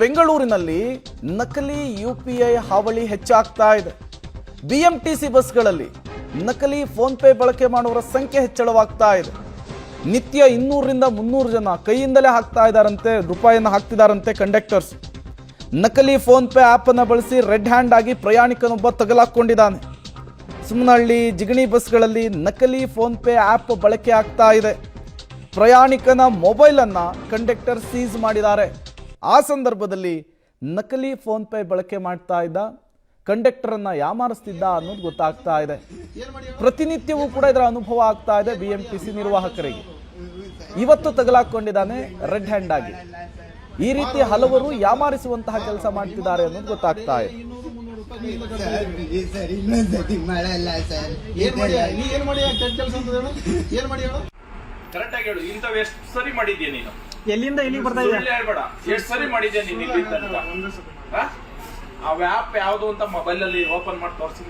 ಬೆಂಗಳೂರಿನಲ್ಲಿ ನಕಲಿ ಯುಪಿಐ ಹಾವಳಿ ಹೆಚ್ಚಾಗ್ತಾ ಇದೆ. ಬಿಎಂಟಿಸಿ ಬಸ್ಗಳಲ್ಲಿ ನಕಲಿ ಫೋನ್ ಪೇ ಬಳಕೆ ಮಾಡುವವರ ಸಂಖ್ಯೆ ಹೆಚ್ಚಳವಾಗ್ತಾ ಇದೆ. ನಿತ್ಯ 200 ರಿಂದ 300 ಜನ ಕೈಯಿಂದಲೇ ಹಾಕ್ತಾ ಇದ್ದಾರಂತೆ, ರೂಪಾಯಿಯನ್ನು ಹಾಕ್ತಿದ್ದಾರಂತೆ ಕಂಡಕ್ಟರ್ಸ್. ನಕಲಿ ಫೋನ್ ಪೇ ಆಪ್ ಅನ್ನು ಬಳಸಿ ರೆಡ್ ಹ್ಯಾಂಡ್ ಆಗಿ ಪ್ರಯಾಣಿಕನೊಬ್ಬ ತಗಲಾಕೊಂಡಿದ್ದಾನೆ. ಸುಮ್ಮನಹಳ್ಳಿ ಜಿಗಣಿ ಬಸ್ಗಳಲ್ಲಿ ನಕಲಿ ಫೋನ್ ಪೇ ಆಪ್ ಬಳಕೆ ಆಗ್ತಾ ಇದೆ. ಪ್ರಯಾಣಿಕನ ಮೊಬೈಲ್ ಅನ್ನ ಕಂಡಕ್ಟರ್ ಸೀಸ್ ಮಾಡಿದ್ದಾರೆ. ಆ ಸಂದರ್ಭದಲ್ಲಿ ನಕಲಿ ಫೋನ್ ಪೇ ಬಳಕೆ ಮಾಡ್ತಾ ಇದ್ದ ಕಂಡಕ್ಟರ್ ಅನ್ನ ಯಾಮಾರಿಸ್ತಿದ್ದ ಅನ್ನೋದು ಗೊತ್ತಾಗ್ತಾ ಇದೆ. ಪ್ರತಿನಿತ್ಯವೂ ಕೂಡ ಇದರ ಅನುಭವ ಆಗ್ತಾ ಇದೆ ಬಿಎಂಟಿಸಿ ನಿರ್ವಾಹಕರಿಗೆ. ಇವತ್ತು ತಗಲಾಕೊಂಡಿದ್ದಾನೆ ರೆಡ್ ಹ್ಯಾಂಡ್ ಆಗಿ. ಈ ರೀತಿ ಹಲವರು ಯಾಮಾರಿಸುವಂತಹ ಕೆಲಸ ಮಾಡ್ತಿದ್ದಾರೆ ಅನ್ನೋದು ಗೊತ್ತಾಗ್ತಾ ಇದೆ. ಕರೆಕ್ಟ್ ಆಗಿ ಹೇಳು, ಇಂಥವ್ ಎಷ್ಟು ಸರಿ ಮಾಡಿದ್ಯಾ ನೀನು? ಎಲ್ಲಿಂದ ಎಲ್ಲಿಗೆ ಬರ್ತಾ ಇದೆ ಹೇಳ್ಬೇಡ. ಎಷ್ಟು ಸರಿ ಮಾಡಿದ್ಯಾ ನೀನು? ಆ ಆಪ್ ಯಾವ್ದು ಅಂತ ಮೊಬೈಲ್ ಅಲ್ಲಿ ಓಪನ್ ಮಾಡಿ ತೋರಿಸಿ.